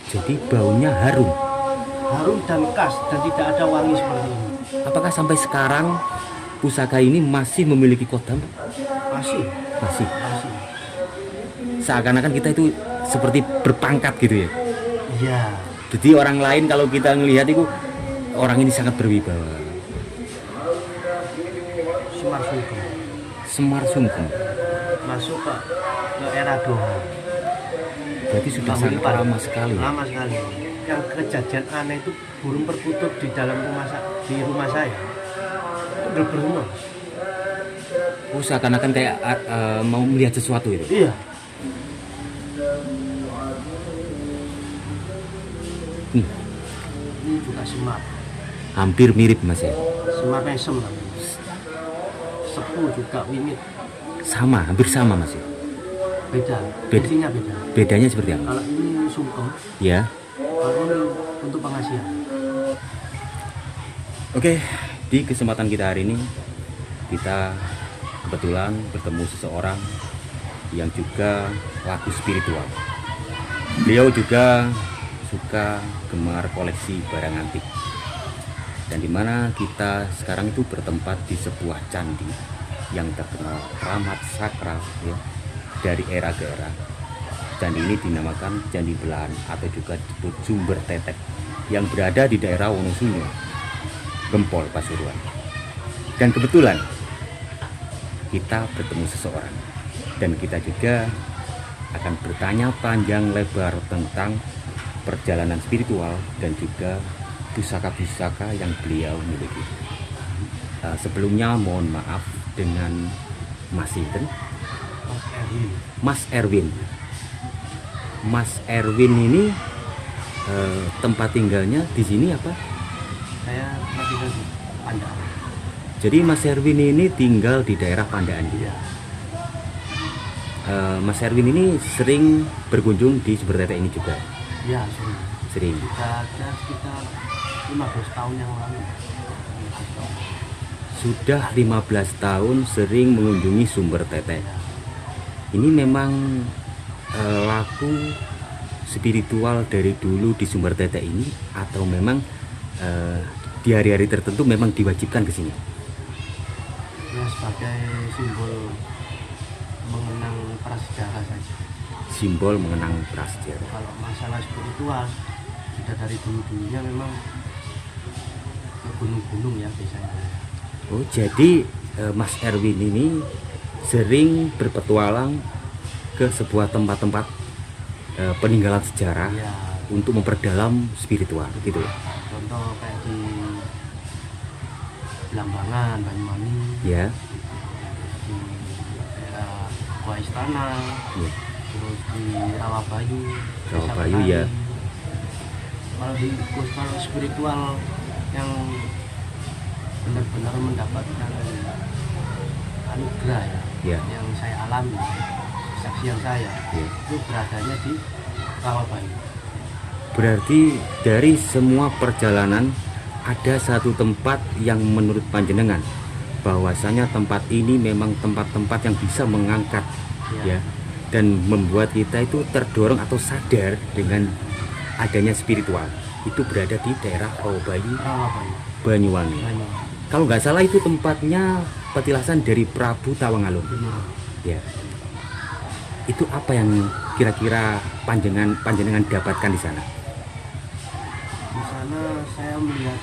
Jadi baunya harum. Harum dan khas dan tidak ada wangi seperti ini. Apakah sampai sekarang pusaka ini masih memiliki kodam? Masih, Masih. masih. Seakan-akan kita itu seperti berpangkat gitu ya. Iya, Jadi orang lain kalau kita ngelihat itu orang ini sangat berwibawa. Semar Sungkem. Semar Sungkem. Masuk ke era Doha. Berarti sudah sangat lama sekali. Lama sekali. Yang kejadian aneh itu burung perkutut di dalam di rumah saya. Itu berenang. Oh, seakan-akan kayak mau melihat sesuatu itu. Iya. Ini juga semar. Hampir mirip Mas ya. Semar mesem namanya. Sepu juga wingit. Sama, hampir sama Mas ya. Beda. Beda. Fungsinya beda. Bedanya seperti apa? Kalau ini sungkem, Ya. kalau ini untuk pengasihan. Oke, di kesempatan kita hari ini kita kebetulan bertemu seseorang yang juga laku spiritual. Beliau juga suka gemar koleksi barang antik. Dan dimana kita sekarang itu bertempat di sebuah candi yang terkenal keramat sakral ya, dari era ke era. Candi ini dinamakan Candi Belahan atau juga disebut Sumber Tetek yang berada di daerah Wonosobo, Gempol, Pasuruan. Dan kebetulan kita bertemu seseorang dan kita juga akan bertanya panjang lebar tentang perjalanan spiritual dan juga pusaka-pusaka yang beliau miliki. Sebelumnya mohon maaf dengan Mas Sinten. Mas Erwin. Mas Erwin. Mas Erwin ini tempat tinggalnya di sini apa? Saya masih di Pandaan. Jadi Mas Erwin ini tinggal di daerah Pandaan juga. Iya. Mas Erwin ini sering berkunjung di Sumber Tetek ini juga. Iya, Sering. sudah ada sekitar 15 tahun yang lalu. Sudah 15 tahun sering mengunjungi Sumber Tetek. Ini memang laku spiritual dari dulu di Sumber Tetek ini atau memang di hari-hari tertentu memang diwajibkan ke sini? Ya, sebagai simbol mengenang prasejarah saja. Simbol mengenang prasejarah. Kalau masalah spiritual sudah dari dulu-dulunya memang ke gunung-gunung ya biasanya. Oh, jadi Mas Erwin ini sering berpetualang ke sebuah tempat-tempat peninggalan sejarah Ya, untuk memperdalam spiritual gitu ya. contoh kayak di Belambangan, Banyuwangi, Ya. di daerah Gua Istana, Ya. terus di Rawabayu. Rawabayu, Desa ya. Petani. Kalau di kalau spiritual yang benar-benar mendapatkan anugerah Ya. yang saya alami, kesaksian saya Ya. itu beradanya di Rawabayu. Berarti dari semua perjalanan ada satu tempat yang menurut panjenengan bahwasanya tempat ini memang tempat-tempat yang bisa mengangkat ya, dan membuat kita itu terdorong atau sadar dengan adanya spiritual. Itu berada di daerah Rawabayu, Rawabayu. Banyuwangi. Banyuwangi. Kalau nggak salah itu tempatnya petilasan dari Prabu Tawangalun. Benar. Ya. Itu apa yang kira-kira panjenengan dapatkan di sana? Di sana saya melihat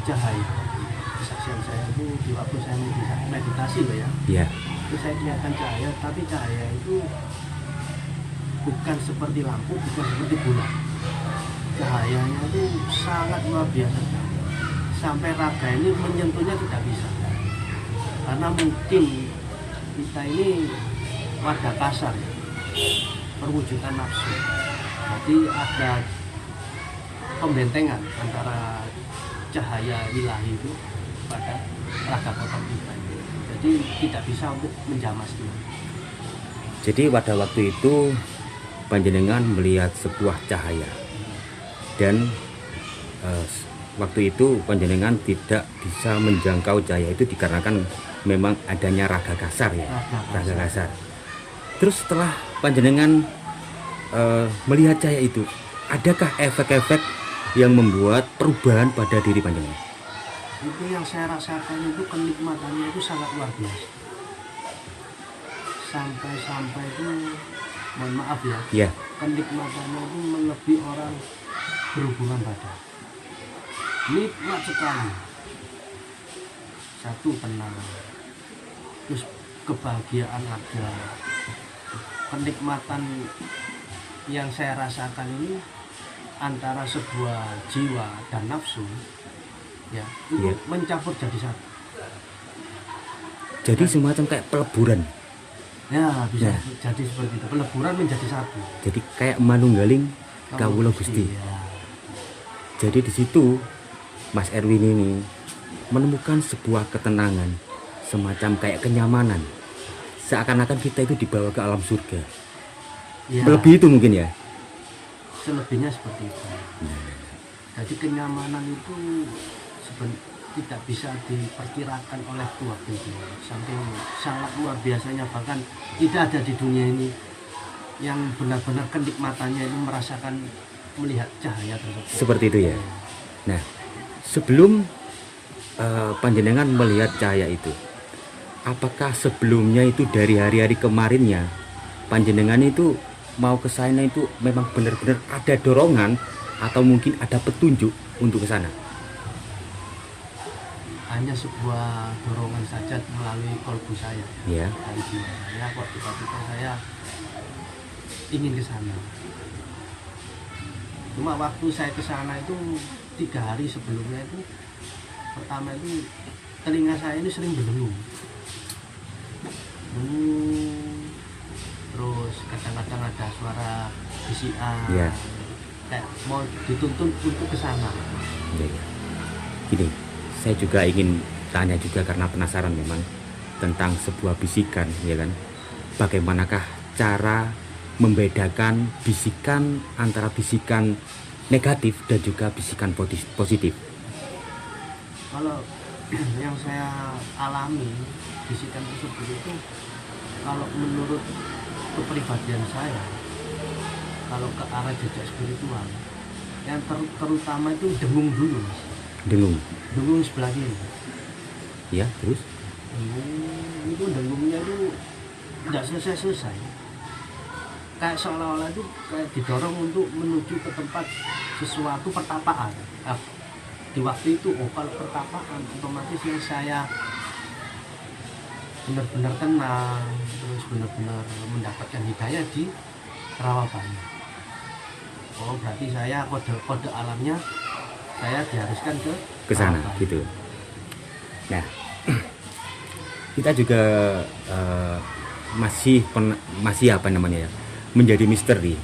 cahaya. Kesaksian saya itu di waktu saya meditasi loh ya. Ya. Itu saya kelihatan cahaya, tapi cahaya itu bukan seperti lampu, bukan seperti bulan. Cahayanya itu sangat luar biasa. Sampai raga ini menyentuhnya tidak bisa. Karena mungkin kita ini warga kasar, perwujudan nafsu. Jadi ada pembentengan antara cahaya ilahi itu pada raga kotor kita. Jadi tidak bisa untuk menjamas dia. Jadi pada waktu itu panjenengan melihat sebuah cahaya dan waktu itu panjenengan tidak bisa menjangkau cahaya itu dikarenakan memang adanya raga kasar ya, raga kasar. Terus setelah panjenengan melihat cahaya itu, adakah efek-efek yang membuat perubahan pada diri panjenengan? Itu yang saya rasakan itu kenikmatannya itu sangat luar biasa. Sampai-sampai itu, mohon maaf ya, Ya, kenikmatannya itu melebihi orang berhubungan badan. Nikmat sekali. Satu tenang, terus kebahagiaan ada. Kenikmatan yang saya rasakan ini antara sebuah jiwa dan nafsu, ya, itu Iya. mencampur jadi satu. jadi semacam kayak peleburan. Ya, bisa Ya. jadi seperti itu. Peleburan menjadi satu. Jadi kayak manunggaling kawula Gusti. Ya. Jadi di situ Mas Erwin ini menemukan sebuah ketenangan, semacam kayak kenyamanan. Seakan-akan kita itu dibawa ke alam surga. Ya, Melebihi itu mungkin ya. selebihnya seperti itu. Jadi kenyamanan itu tidak bisa diperkirakan oleh waktu itu. Saking sangat luar biasanya, bahkan tidak ada di dunia ini yang benar-benar kenikmatannya itu merasakan melihat cahaya tersebut. Seperti itu ya. Nah, sebelum panjenengan melihat cahaya itu, apakah sebelumnya itu dari hari-hari kemarinnya panjenengan itu mau ke sana itu memang benar-benar ada dorongan atau mungkin ada petunjuk untuk ke sana? Hanya sebuah dorongan saja melalui kolbu saya. Ya. Dari jiwa saya, kok tiba-tiba saya ingin ke sana. Cuma waktu saya ke sana itu 3 hari sebelumnya itu, pertama itu telinga saya ini sering berdengung. Terus kadang-kadang ada suara bisikan. Ya. Kayak mau dituntun untuk ke sana. Ya, ya. Gini, saya juga ingin tanya juga karena penasaran memang tentang sebuah bisikan, ya kan? Bagaimanakah cara membedakan bisikan antara bisikan negatif dan juga bisikan positif? Kalau yang saya alami bisikan tersebut itu, kalau menurut kepribadian saya, kalau ke arah jejak spiritual, yang terutama itu dengung dulu, Mas. Dengung sebelah kiri. Ya, terus? Dengung itu, dengungnya itu tidak selesai. Kayak seolah-olah itu kayak didorong untuk menuju ke tempat sesuatu pertapaan. Di waktu itu, kalau pertapaan otomatis yang saya benar-benar tenang, terus benar-benar mendapatkan hidayah di Rawabaya. Oh, berarti saya kode alamnya saya diharuskan Ke sana Rawabaya. gitu. Nah, kita juga masih apa namanya ya, menjadi misteri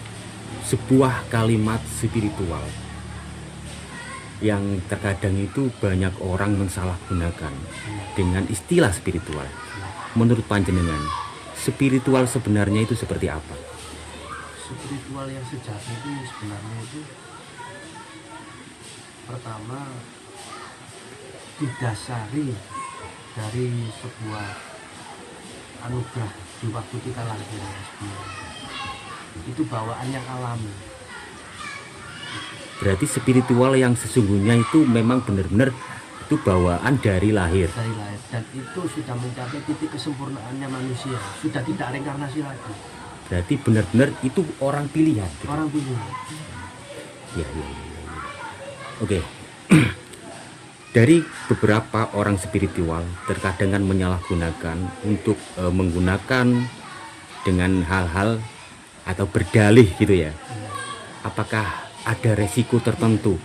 sebuah kalimat spiritual yang terkadang itu banyak orang mensalahgunakan dengan istilah spiritual. Menurut panjenengan, spiritual sebenarnya itu seperti apa? Spiritual yang sejati itu sebenarnya itu pertama didasari dari sebuah anugerah di waktu kita lahir. Itu bawaan yang alami. Berarti spiritual yang sesungguhnya itu memang benar-benar itu bawaan dari lahir. Dari lahir, dan itu sudah mencapai titik kesempurnaannya manusia, sudah tidak reinkarnasi lagi. Berarti benar-benar itu orang pilihan gitu. Orang pilihan. Ya. Oke. Dari beberapa orang spiritual terkadang kan menyalahgunakan untuk menggunakan dengan hal-hal atau berdalih gitu ya. Apakah ada resiko tertentu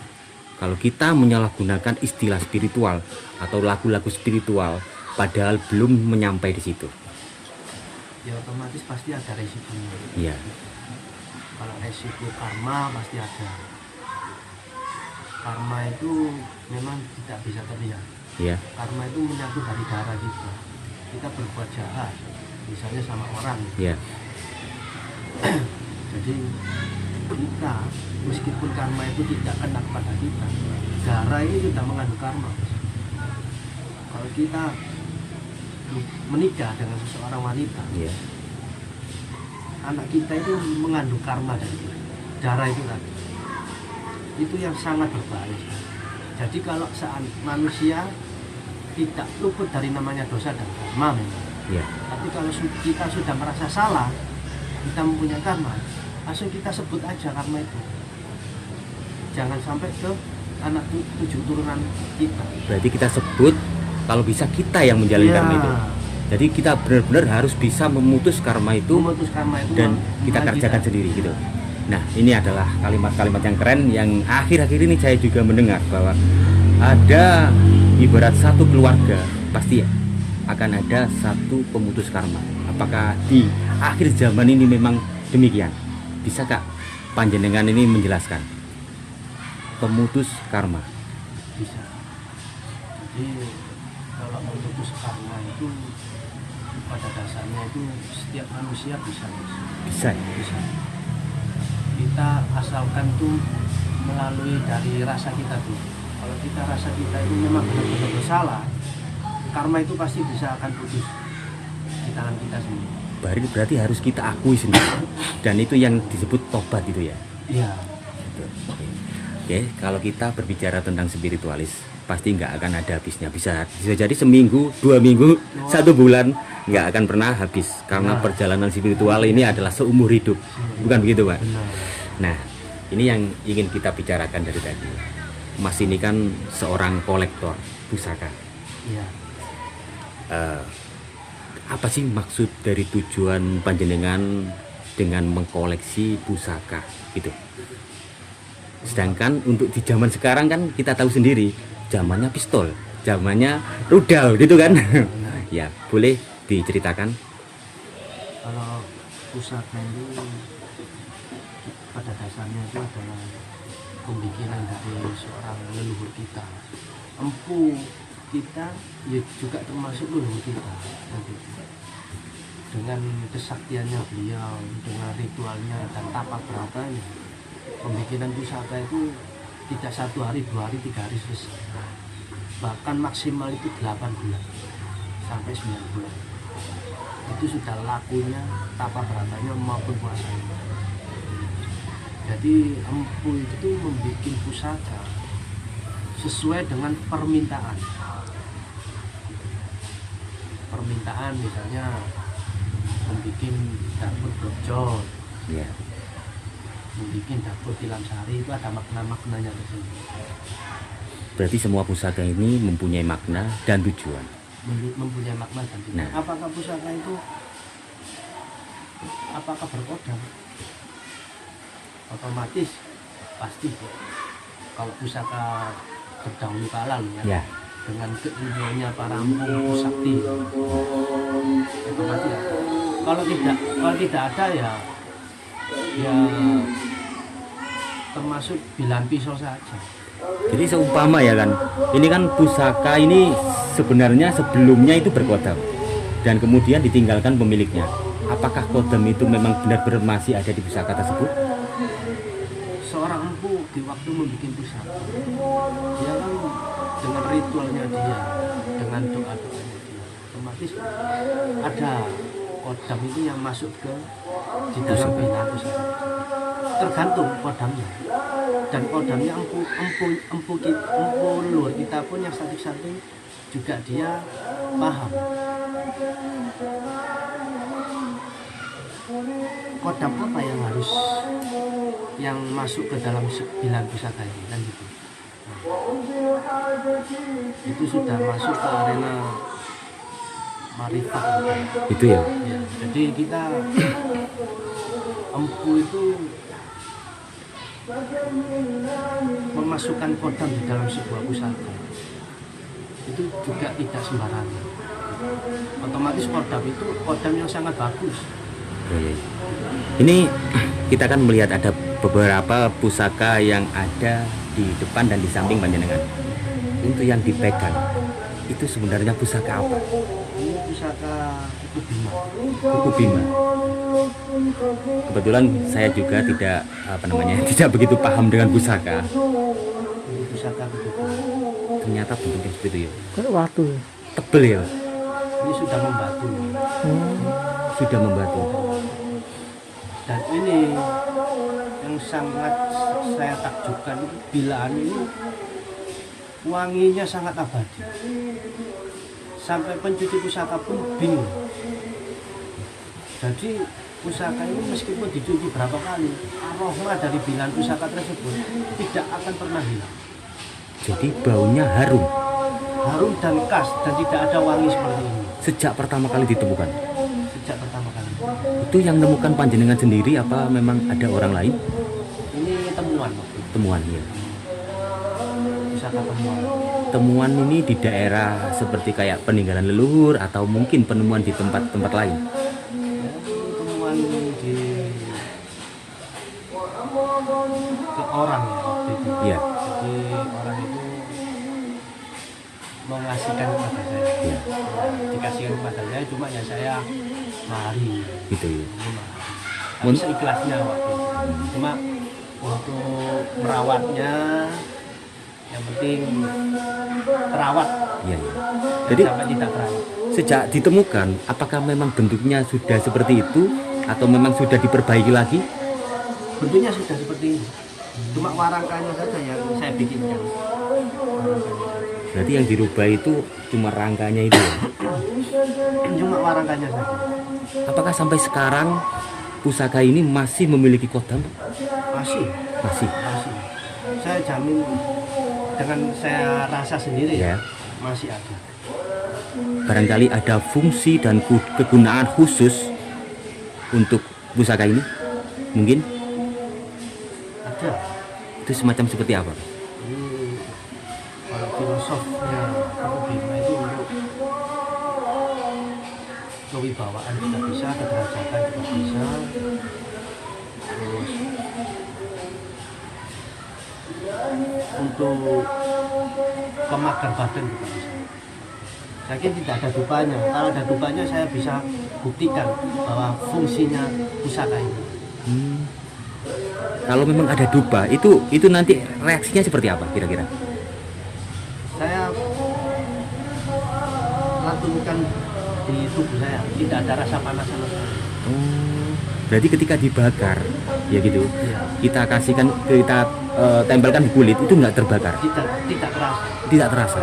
kalau kita menyalahgunakan istilah spiritual atau lagu-lagu spiritual padahal belum menyampai di situ? Ya otomatis pasti ada resikonya. Iya. Kalau resiko karma pasti ada. Karma itu memang tidak bisa terlihat. Iya. Karma itu menyatu dari darah kita. Kita berbuat jahat, misalnya sama orang. Iya. Jadi kita, meskipun karma itu tidak kena pada kita, darah ini sudah mengandung karma. Kalau kita menikah dengan seseorang wanita, Iya. anak kita itu mengandung karma dari kita. Darah itu tadi. Itu yang sangat berbahaya. Jadi kalau saat manusia tidak luput dari namanya dosa dan karma memang. Ya. Tapi kalau kita sudah merasa salah, kita mempunyai karma, langsung kita sebut aja karma itu. Jangan sampai ke anak 7 turunan kita. Berarti kita sebut kalau bisa kita yang menjalani karma itu. Jadi kita benar-benar harus bisa memutus karma itu, Memutus karma itu dan kita kerjakan sendiri gitu. Nah, ini adalah kalimat-kalimat yang keren yang akhir-akhir ini saya juga mendengar bahwa ada ibarat satu keluarga pasti akan ada satu pemutus karma. Apakah di akhir zaman ini memang demikian? Bisa Kak panjenengan ini menjelaskan pemutus karma? Bisa. Jadi kalau memutus karma itu pada dasarnya itu setiap manusia bisa. Bisa. Bisa. Kita asalkan tuh melalui dari rasa kita tuh. Kalau kita rasa kita itu memang benar-benar bersalah, karma itu pasti bisa akan putus di tangan kita sendiri. Berarti harus kita akui sendiri. Dan itu yang disebut tobat itu ya. Iya. Oke, kalau kita berbicara tentang spiritualis, pasti nggak akan ada habisnya. Bisa jadi seminggu, 2 minggu, 1 bulan nggak akan pernah habis. Karena perjalanan spiritual ini adalah seumur hidup, bukan begitu Pak? Benar. Nah, ini yang ingin kita bicarakan dari tadi. Mas ini kan seorang kolektor pusaka. Iya. Apa sih maksud dari tujuan panjenengan dengan mengkoleksi pusaka gitu? Sedangkan untuk di zaman sekarang kan kita tahu sendiri, zamannya pistol, zamannya rudal gitu kan. Ya, boleh diceritakan? Kalau pusaka itu pada dasarnya itu adalah pembikinan dari seorang leluhur kita. Empu kita ya juga termasuk leluhur kita. Dengan kesaktiannya beliau, dengan ritualnya dan tapa beratanya, pembikinan pusaka itu tidak 1 hari, 2 hari, 3 hari selesai. Bahkan maksimal itu 8 bulan sampai 9 bulan. Itu sudah lakunya tapa beratanya maupun puasanya. Jadi empu itu membuat pusaka sesuai dengan permintaan. Permintaan misalnya membuat dapur gojol, Ya. membuat dapur tilam sari, itu ada makna-maknanya di sini. Berarti semua pusaka ini mempunyai makna dan tujuan. Mempunyai makna dan tujuan. Nah. Apakah pusaka itu apakah berkodam? Otomatis pasti kalau pusaka berdahulu kala loh ya, Ya. dengan keilmuannya para empu sakti otomatis ya. Kalau tidak ada ya termasuk bilan pisau saja. Jadi seumpama ya kan, ini kan pusaka ini sebenarnya sebelumnya itu berkodam dan kemudian ditinggalkan pemiliknya. Apakah kodam itu memang benar-benar masih ada di pusaka tersebut? Seorang empu di waktu membuat pusaka, dia kan dengan ritualnya dia, dengan doa-doanya dia, otomatis ada kodam itu yang masuk ke di dalam bina pusaka. Tergantung kodamnya, dan kodamnya empu leluhur kita pun yang satu-satu juga dia paham kodam apa yang harus yang masuk ke dalam 9 pusaka ini kan gitu. Itu sudah masuk ke arena marifat Itu ya. ya. Jadi kita empu itu memasukkan kodam di dalam sebuah pusaka itu juga tidak sembarangan. Otomatis kodam itu kodam yang sangat bagus. Ya. Ini kita kan melihat ada beberapa pusaka yang ada di depan dan di samping panjenengan. Untuk yang dipegang itu sebenarnya pusaka apa? Ini pusaka Kuku Bima. Kuku Bima. Kebetulan saya juga tidak begitu paham dengan pusaka. Ini pusaka Kuku Bima. Ternyata bentuknya seperti itu ya. Kayak watu. Tebel ya, Pak? Ini sudah membatu. Sudah membatu. Dan ini yang sangat saya takjubkan, bilaan ini wanginya sangat abadi. Sampai pencuci pusaka pun bingung. Jadi pusaka ini meskipun dicuci berapa kali, aroma dari bilaan pusaka tersebut tidak akan pernah hilang. Jadi baunya harum Harum dan khas dan tidak ada wangi seperti ini sejak pertama kali ditemukan. sejak pertama kali. Itu yang nemukan panjenengan sendiri apa memang ada orang lain? Ini temuan waktu itu. Temuan ya. Pusaka temuan. Temuan ini di daerah seperti kayak peninggalan leluhur atau mungkin penemuan di tempat-tempat lain. Temuan di ke orang ya waktu itu. Ya. Jadi orang itu mengasihkan kepada saya. Ya. Dikasihkan kepada saya, cuma ya saya lari. Gitu ya. Tapi seikhlasnya waktu itu. Cuma untuk merawatnya yang penting terawat. Iya, iya. Jadi Sampai tidak terawat. sejak ditemukan, apakah memang bentuknya sudah seperti itu atau memang sudah diperbaiki lagi? Bentuknya sudah seperti ini. Cuma warangkanya saja yang saya bikinkan. Warangkanya. Berarti yang dirubah itu cuma rangkanya itu ya? Cuma warangkanya saja. Apakah sampai sekarang pusaka ini masih memiliki kodam? Masih, Masih. masih. Saya jamin dengan saya rasa sendiri Ya. masih ada. Barangkali ada fungsi dan kegunaan khusus untuk pusaka ini? Mungkin Ada. itu semacam seperti apa? Ini kalau filosofnya Paku Bima itu untuk kewibawaan juga bisa, kederajatan juga bisa, terus untuk kemakan badan juga bisa. Saya kira tidak ada dupanya. Kalau ada dupanya saya bisa buktikan bahwa fungsinya pusaka ini. Kalau memang ada dupa, itu nanti reaksinya seperti apa kira-kira? Saya lantunkan di tubuh saya, tidak ada rasa panas sama sekali. Berarti ketika dibakar, ya gitu, Iya. kita kasihkan, kita tempelkan di kulit, itu nggak terbakar, Tidak terasa. tidak terasa.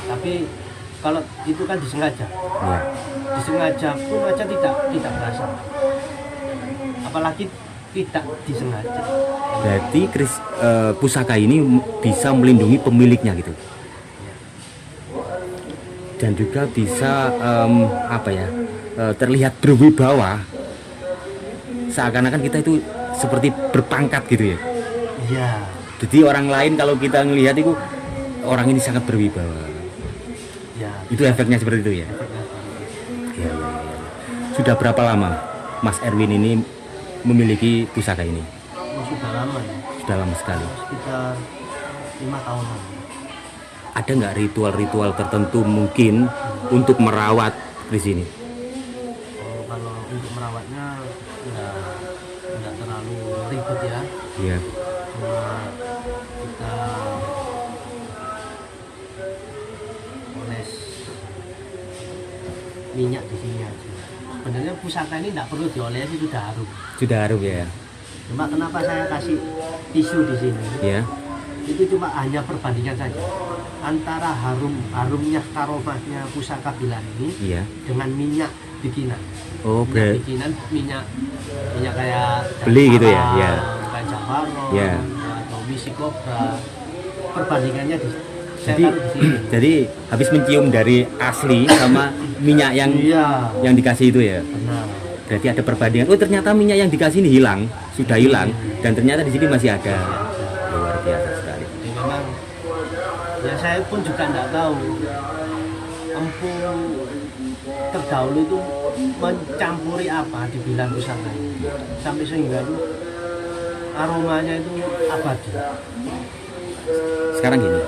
Tapi kalau itu kan disengaja, Ya. disengaja pun aja tidak terasa. Apalagi tidak disengaja. Berarti pusaka ini bisa melindungi pemiliknya gitu, dan juga bisa terlihat berwibawa, seakan-akan kita itu seperti berpangkat gitu ya. Iya. Jadi orang lain kalau kita ngelihat itu orang ini sangat berwibawa. Ya. Itu efeknya seperti itu ya. Ya, ya, ya. Sudah berapa lama Mas Erwin ini memiliki pusaka ini? Sudah lama ya. Sudah lama sekali. Sekitar 5 tahunan. Ada nggak ritual-ritual tertentu mungkin untuk merawat di sini? Kalau untuk merawatnya ya tidak terlalu ribet ya. Ya. Cuma kita oles minyak di sini aja. Sebenarnya pusaka ini tidak perlu diolesi, sudah harum. Sudah harum ya. Cuma kenapa saya kasih tisu di sini? Ya. Itu cuma hanya perbandingan saja antara harumnya karomahnya pusaka bilan ini Iya. dengan minyak bikinan. Oh, Minyak bikinan, minyak kayak Beli gitu ya? Ya. kayak Javaron Ya. atau misi kobra. Perbandingannya saya Jadi, taruh di sini. jadi habis mencium dari asli sama minyak Iya, yang dikasih itu ya. benar. Berarti ada perbandingan. Oh, ternyata minyak yang dikasih ini hilang, sudah hilang, dan ternyata di sini masih ada. Luar biasa sekali. Jadi memang ya saya pun juga tidak tahu empu terdahulu itu mencampuri apa di bilan pusaka ini. Sampai sehingga itu aromanya itu abadi. Sekarang gini,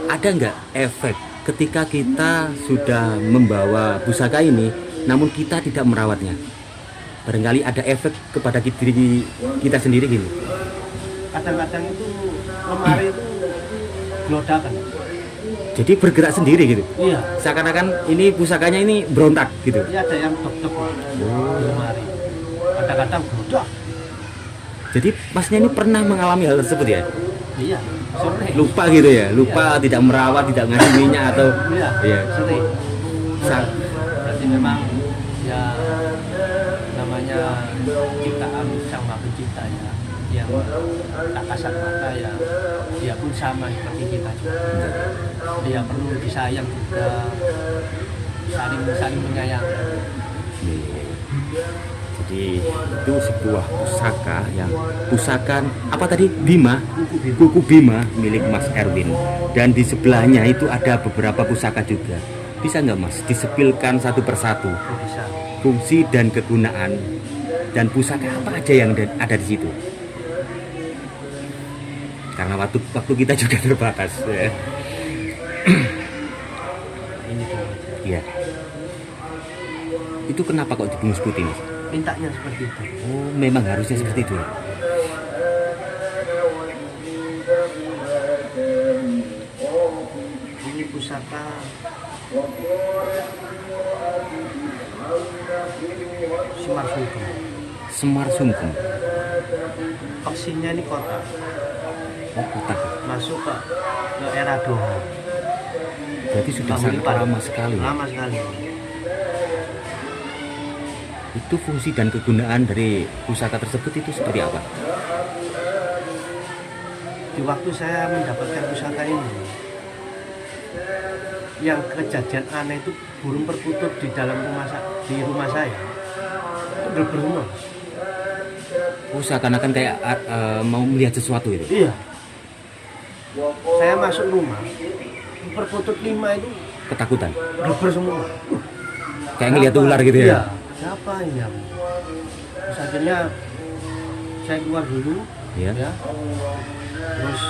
ada nggak efek ketika kita sudah membawa pusaka ini, namun kita tidak merawatnya? Barangkali ada efek kepada diri kita sendiri gitu. Kadang-kadang itu lemari itu gelodakan. Jadi bergerak sendiri gitu. Iya, Seakan-akan ini pusakanya ini berontak gitu. ini ada yang dok-dok di lemari. kadang-kadang bodoh. Jadi masnya ini pernah mengalami hal tersebut ya? Iya, sering. Lupa gitu ya? Lupa, tidak merawat, tidak ngasih minyak atau Iya, iya. sering. Sa- Berarti memang ya namanya ciptaan Sang Maha Pencipta ya, yang tak kasat mata ya, dia pun sama seperti kita juga. Dia perlu disayang juga, saling menyayangi. Iya. Jadi itu sebuah pusaka apa tadi, Bima, kuku Bima milik Mas Erwin, dan di sebelahnya itu ada beberapa pusaka juga. Bisa nggak Mas disepilkan satu persatu Bisa. fungsi dan kegunaan dan pusaka apa aja yang ada di situ? Karena waktu kita juga terbatas ya. Ini dulu aja. Iya. Itu kenapa kok dibungkus putih Mas? Mintanya seperti itu. Oh, memang harusnya seperti itu ya? Ini pusaka Semar Sungkem. Semar Sungkem. Vaksinnya ini kota, Oh, kotak. masuk ke era Doha. Berarti sudah sangat Panguripan. lama sekali ya? Lama sekali. Itu fungsi dan kegunaan dari pusaka tersebut itu seperti apa? Di waktu saya mendapatkan pusaka ini, yang kejadian aneh itu burung perkutut di dalam di rumah saya itu berbunyi. Oh, seakan-akan kayak mau melihat sesuatu itu. Iya. Saya masuk rumah, perkutut 5 itu Ketakutan. beber semua. Kayak ngelihat ular gitu ya. Iya. Siapa ini? Terus akhirnya saya keluar dulu, Iya. ya. Terus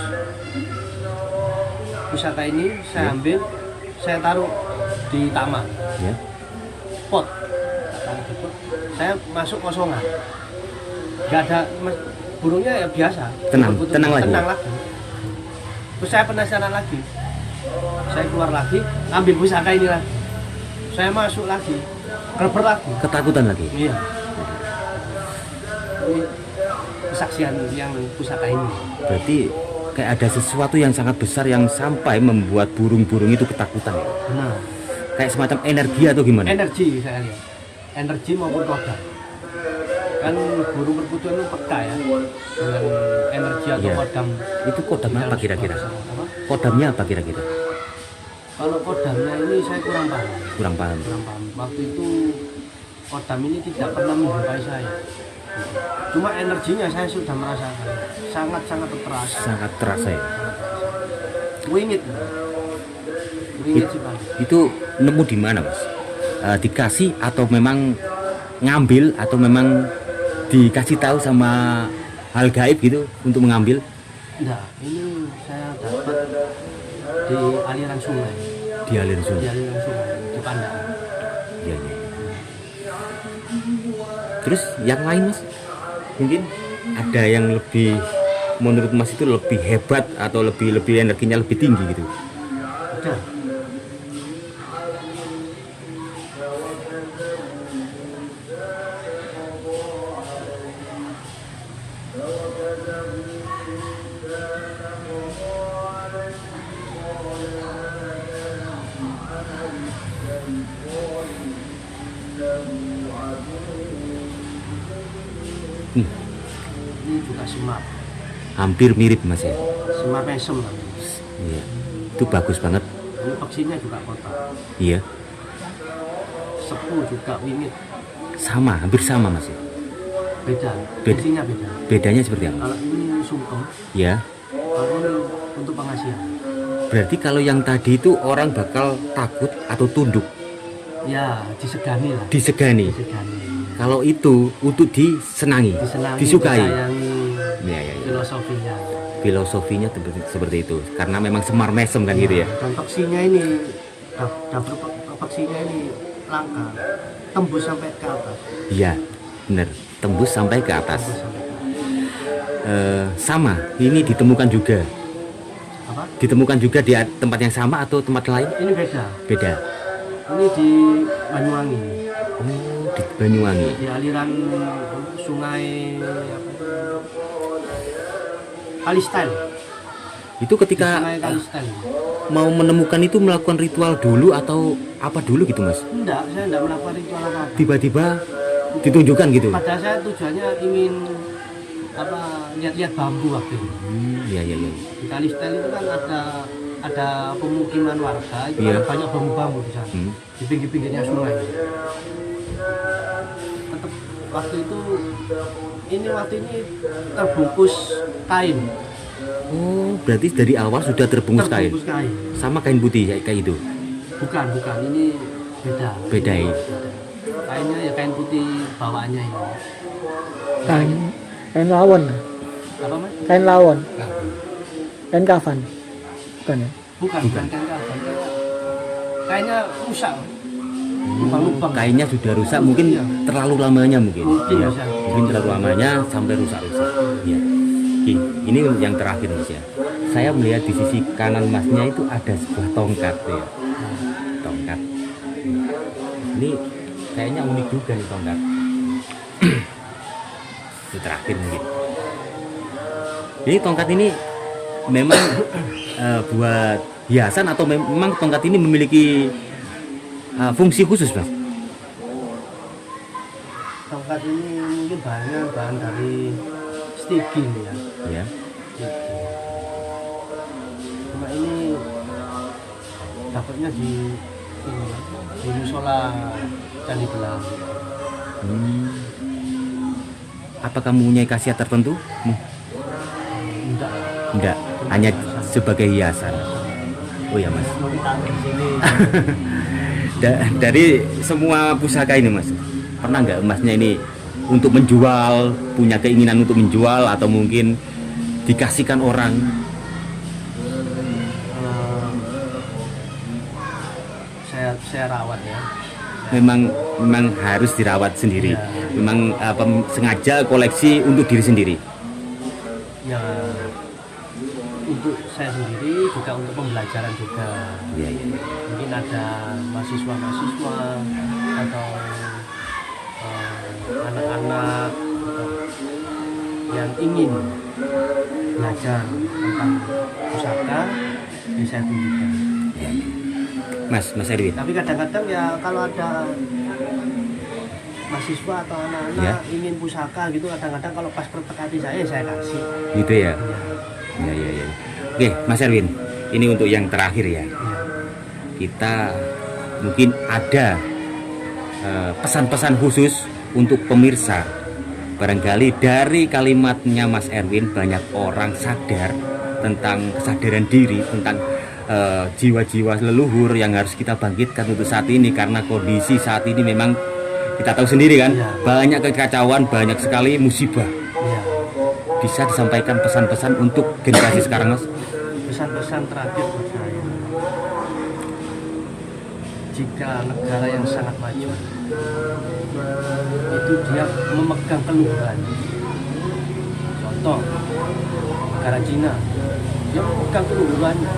pusaka ini saya Ya. ambil, saya taruh di taman Ya. pot. Taruh di pot. Saya masuk kosongan, nggak ada burungnya ya biasa. Tenang, Betul-betul tenang lagi. tenang lagi. Terus saya penasaran lagi, saya keluar lagi, ambil pusaka ini lagi, saya masuk lagi, geber lagi. Ketakutan lagi. Iya. Ini kesaksian yang pusaka ini. Berarti kayak ada sesuatu yang sangat besar yang sampai membuat burung-burung itu ketakutan ya. Benar. Kayak semacam energi atau gimana? Energi saya lihat. Energi maupun kodam. Kan burung perkutut itu peka ya dengan energi atau Iya. kodam. Itu kodam di apa dalam kira-kira? sebuah pesawat. Apa? Kodamnya apa kira-kira? Kalau kodamnya ini saya kurang paham. Kurang paham. Kurang paham. Waktu itu kodam ini tidak pernah menjumpai saya. Cuma energinya saya sudah merasakan sangat-sangat terasa. Sangat terasa ya. Wingit. Wingit sih Pak. Itu nemu di mana Mas? Dikasih atau memang ngambil atau memang dikasih tahu sama hal gaib gitu untuk mengambil? Enggak, ini saya dapat di aliran sungai. Di aliran Di sungai. aliran sungai di Pandangan. Iya, iya. Terus yang lain Mas? Mungkin ada yang lebih, menurut Mas itu lebih hebat atau lebih energinya lebih tinggi gitu? Ada. Ini juga semar. Hampir mirip Mas ya. Semar mesem namanya. Iya. Itu bagus banget. Ini vaksinnya juga kotak. Iya. Sepu juga wingit. Sama, hampir sama Mas ya. Beda. Beda. Fungsinya beda. Bedanya seperti apa? Kalau ini sungkem, Ya. kalau ini untuk pengasihan. Berarti kalau yang tadi itu orang bakal takut atau tunduk, Ya, disegani lah. disegani. Disegani. Kalau itu untuk disenangi, Disenangi, disukai. disayangi, Ya, ya, ya. filosofinya. Filosofinya seperti itu. Karena memang semar mesem kan gitu ya. Dan toksinya ini, dapur toksinya ini langka, tembus sampai ke atas. Iya, benar. Tembus sampai ke atas. Tembus sampai ke atas. Sama, ini ditemukan juga. Apa? Ditemukan juga di tempat yang sama atau tempat lain? Ini beda. Beda. Ini di Banyuwangi. Oh, Banyuwangi. di aliran sungai Kalistel. Itu ketika Sungai Kalistel. mau menemukan itu melakukan ritual dulu atau apa dulu gitu Mas? Enggak, saya enggak melakukan ritual apa-apa. Tiba-tiba ditunjukkan gitu. Padahal saya tujuannya ingin lihat-lihat bambu waktu itu. Iya iya iya. Di Kalistel itu kan ada pemukiman warga, itu Iya. kan banyak bambu-bambu di sana. Di pinggir-pinggirnya sungai. Tetap waktu itu terbungkus kain. Oh, berarti dari awal sudah terbungkus kain. Terbungkus kain. Sama kain putih kayak itu. Bukan, ini beda. Beda ya. Kainnya ya kain putih bawaannya ini. Kain lawon, Apa Mas? kain lawon, kain kafan, bukan ya? Bukan kain kafan. Kainnya rusak. Lubang-lubang. Kainnya sudah rusak, mungkin Iya. terlalu lamanya mungkin. Mungkin Ya, bisa. mungkin terlalu lamanya sampai rusak-rusak. Ya. Oke, ini yang terakhir Mas ya. Saya melihat di sisi kanan Masnya itu ada sebuah tongkat ya. Tongkat. Ini kayaknya unik juga nih tongkat. Itu terakhir mungkin. Ini tongkat ini memang buat hiasan atau memang tongkat ini memiliki fungsi khusus Mas? Tongkat ini mungkin bahan dari stigi ya. Ya. Stigi. Cuma ini dapatnya di musola Candi Belang. Apakah mempunyai khasiat tertentu? Enggak. Enggak, hanya sebagai hiasan. Oh ya Mas. Mau ditaruh di sini. Dari semua pusaka ini Mas, pernah nggak Masnya ini untuk menjual, punya keinginan untuk menjual atau mungkin dikasihkan orang? Saya rawat ya. Memang harus dirawat sendiri. Ya. Memang sengaja koleksi untuk diri sendiri. Ya untuk saya sendiri juga untuk pembelajaran juga. Iya iya. Iya. Mungkin ada mahasiswa atau anak-anak yang ingin belajar tentang pusaka, ya saya tunjukkan. Iya, iya. Mas Erwin. Tapi kadang-kadang ya kalau ada mahasiswa atau anak-anak Ya. ingin pusaka gitu, kadang-kadang kalau pas bertekati saya kasih. Gitu ya. Iya iya iya. Oke, Mas Erwin, ini untuk yang terakhir ya. Kita mungkin ada pesan-pesan khusus untuk pemirsa. Barangkali dari kalimatnya Mas Erwin banyak orang sadar tentang kesadaran diri, tentang jiwa-jiwa leluhur yang harus kita bangkitkan untuk saat ini, karena kondisi saat ini memang kita tahu sendiri kan, Iya. banyak kekacauan, banyak sekali musibah. Ya, Bisa disampaikan pesan-pesan untuk generasi sekarang Mas? pesan-pesan terakhir buat saya. Jika negara yang sangat maju itu dia memegang keluhuran. Contoh negara Cina, dia memegang keluhurannya.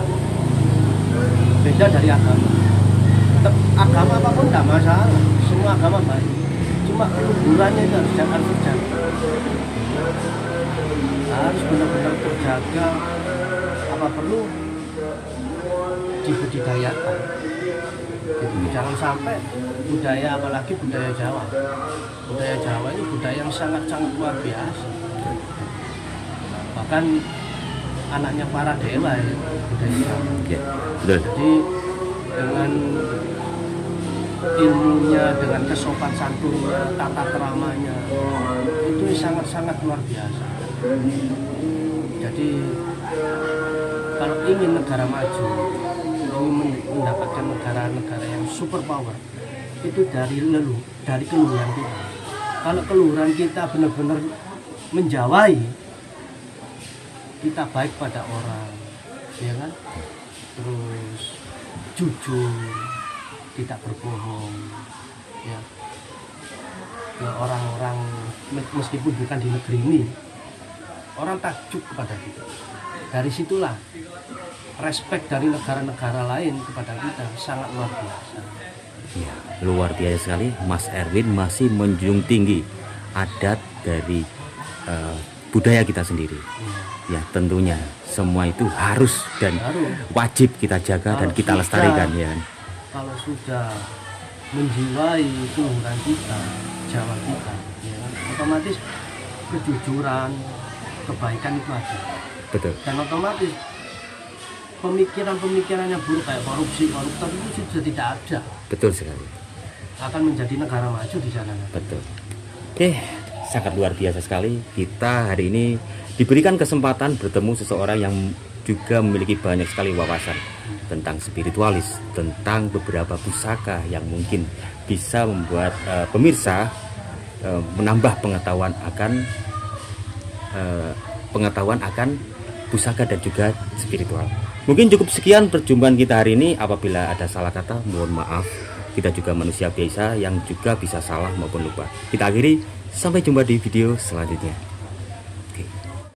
Beda dari agama. Tetap agama apapun tidak masalah, semua agama baik. Cuma keluhurannya itu harus jangan terjaga. Harus benar-benar terjaga. Apa perlu dibudidayakan. Jangan sampai budaya, apalagi budaya Jawa. Budaya Jawa ini budaya yang sangat-sangat luar biasa. Bahkan anaknya para dewa ya, budaya Jawa. Ya, betul. Jadi dengan ilmunya, dengan kesopan santunnya, tata keramanya, itu sangat-sangat luar biasa. Jadi kalau ingin negara maju, ingin mendapatkan negara-negara yang super power, itu dari keluhuran kita. Kalau keluhuran kita benar-benar menjawai, kita baik pada orang, ya kan? Terus jujur, tidak berbohong, ya. Ya orang-orang meskipun bukan di negeri ini, orang takjub kepada kita. Dari situlah respect dari negara-negara lain kepada kita sangat luar biasa. Ya, luar biasa sekali. Mas Erwin masih menjunjung tinggi adat dari budaya kita sendiri. Ya, tentunya semua itu harus dan Harus. wajib kita jaga dan Kalau kita sudah- lestarikan ya. Kalau sudah menjiwai luhuran kita, Jawa kita, ya kan, otomatis kejujuran, kebaikan itu ada. Betul. Dan otomatis pemikiran-pemikiran yang buruk kayak korupsi, koruptor itu sudah tidak ada. Betul sekali. Akan menjadi negara maju di sana. Betul. Oke, sangat luar biasa sekali. Kita hari ini diberikan kesempatan bertemu seseorang yang juga memiliki banyak sekali wawasan tentang spiritualis, tentang beberapa pusaka yang mungkin bisa membuat pemirsa menambah pengetahuan akan pusaka dan juga spiritual. Mungkin cukup sekian perjumpaan kita hari ini. Apabila ada salah kata, mohon maaf. Kita juga manusia biasa yang juga bisa salah maupun lupa. Kita akhiri, sampai jumpa di video selanjutnya.